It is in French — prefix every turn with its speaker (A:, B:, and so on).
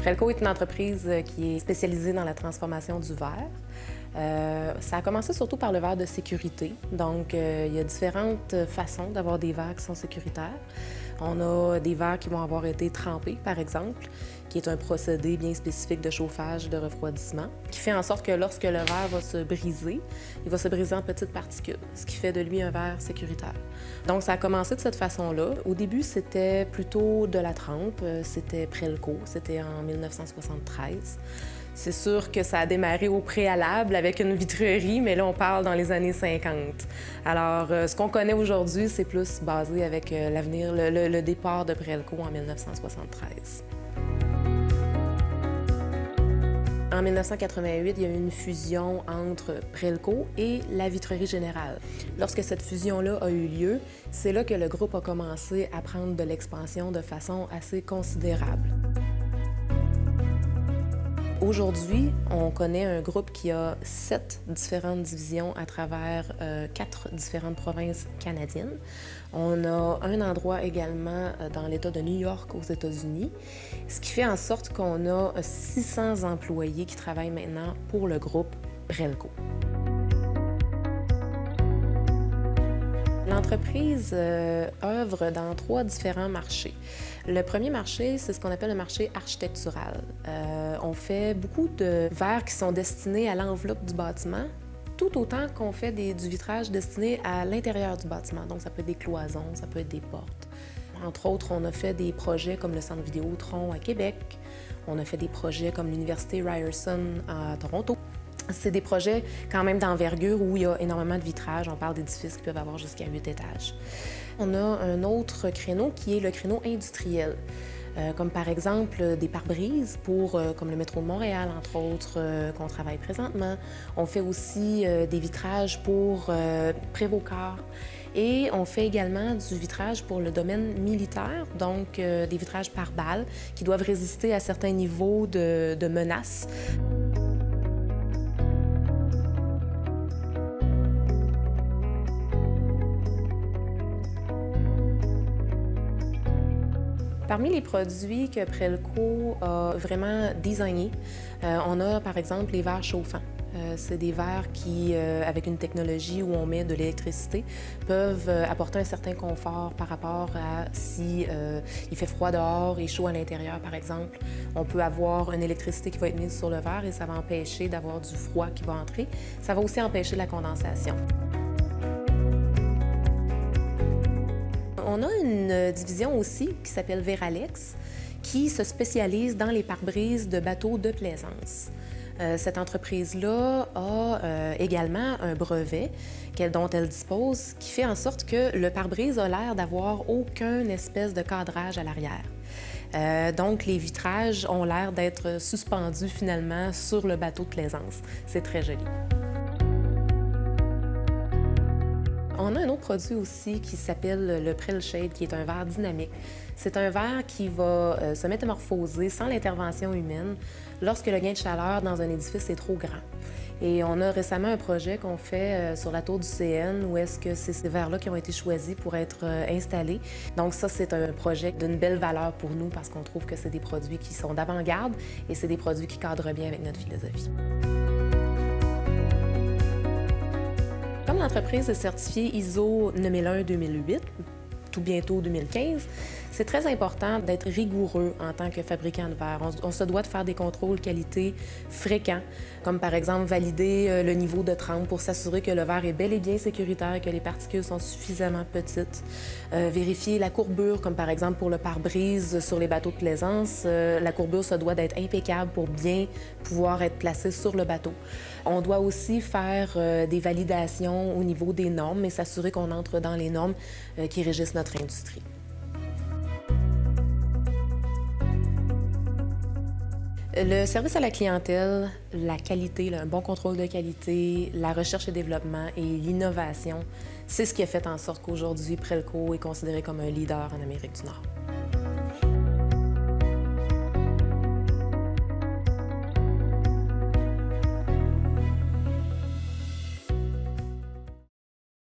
A: Prelco est une entreprise qui est spécialisée dans la transformation du verre. Ça a commencé surtout par le verre de sécurité. Donc, il y a différentes façons d'avoir des verres qui sont sécuritaires. On a des verres qui vont avoir été trempés, par exemple, qui est un procédé bien spécifique de chauffage et de refroidissement, qui fait en sorte que lorsque le verre va se briser, il va se briser en petites particules, ce qui fait de lui un verre sécuritaire. Donc, ça a commencé de cette façon-là. Au début, c'était plutôt de la trempe, c'était Prelco, c'était en 1973. C'est sûr que ça a démarré au préalable avec une vitrerie, mais là, on parle dans les années 50. Alors, ce qu'on connaît aujourd'hui, c'est plus basé avec l'avenir, le départ de Prelco en 1973. En 1988, il y a eu une fusion entre Prelco et la Vitrerie Générale. Lorsque cette fusion-là a eu lieu, c'est là que le groupe a commencé à prendre de l'expansion de façon assez considérable. Aujourd'hui, on connaît un groupe qui a 7 différentes divisions à travers 4 différentes provinces canadiennes. On a un endroit également dans l'État de New York aux États-Unis, ce qui fait en sorte qu'on a 600 employés qui travaillent maintenant pour le groupe Prelco. L'entreprise œuvre dans 3 différents marchés. Le premier marché, c'est ce qu'on appelle le marché architectural. On fait beaucoup de verres qui sont destinés à l'enveloppe du bâtiment, tout autant qu'on fait du vitrage destiné à l'intérieur du bâtiment. Donc, ça peut être des cloisons, ça peut être des portes. Entre autres, on a fait des projets comme le Centre Vidéotron à Québec. On a fait des projets comme l'Université Ryerson à Toronto. C'est des projets quand même d'envergure où il y a énormément de vitrages. On parle d'édifices qui peuvent avoir jusqu'à 8 étages. On a un autre créneau qui est le créneau industriel, comme par exemple des pare-brises pour, comme le métro de Montréal, entre autres, qu'on travaille présentement. On fait aussi des vitrages pour Prévôt-Corps. Et on fait également du vitrage pour le domaine militaire, donc des vitrages par balles qui doivent résister à certains niveaux de menaces. Parmi les produits que Prelco a vraiment designés, on a par exemple les verres chauffants. C'est des verres qui, avec une technologie où on met de l'électricité, peuvent apporter un certain confort par rapport à si il fait froid dehors et chaud à l'intérieur, par exemple. On peut avoir une électricité qui va être mise sur le verre et ça va empêcher d'avoir du froid qui va entrer. Ça va aussi empêcher la condensation. On a une division aussi qui s'appelle Veralex, qui se spécialise dans les pare-brises de bateaux de plaisance. Cette entreprise-là a également un brevet dont elle dispose, qui fait en sorte que le pare-brise a l'air d'avoir aucun espèce de cadrage à l'arrière. Donc, les vitrages ont l'air d'être suspendus finalement sur le bateau de plaisance. C'est très joli. On a un autre produit aussi qui s'appelle le Prelshade, qui est un verre dynamique. C'est un verre qui va se métamorphoser sans l'intervention humaine lorsque le gain de chaleur dans un édifice est trop grand. Et on a récemment un projet qu'on fait sur la tour du CN où est-ce que c'est ces verres-là qui ont été choisis pour être installés. Donc ça, c'est un projet d'une belle valeur pour nous parce qu'on trouve que c'est des produits qui sont d'avant-garde et c'est des produits qui cadrent bien avec notre philosophie. Comme l'entreprise est certifiée ISO 9001-2008, tout bientôt 2015, c'est très important d'être rigoureux en tant que fabricant de verre. On se doit de faire des contrôles qualité fréquents, comme par exemple valider le niveau de trempe pour s'assurer que le verre est bel et bien sécuritaire, que les particules sont suffisamment petites. Vérifier la courbure, comme par exemple pour le pare-brise sur les bateaux de plaisance. La courbure se doit d'être impeccable pour bien pouvoir être placée sur le bateau. On doit aussi faire des validations au niveau des normes et s'assurer qu'on entre dans les normes qui régissent notre industrie. Le service à la clientèle, la qualité, un bon contrôle de qualité, la recherche et développement et l'innovation, c'est ce qui a fait en sorte qu'aujourd'hui, Prelco est considéré comme un leader en Amérique du Nord.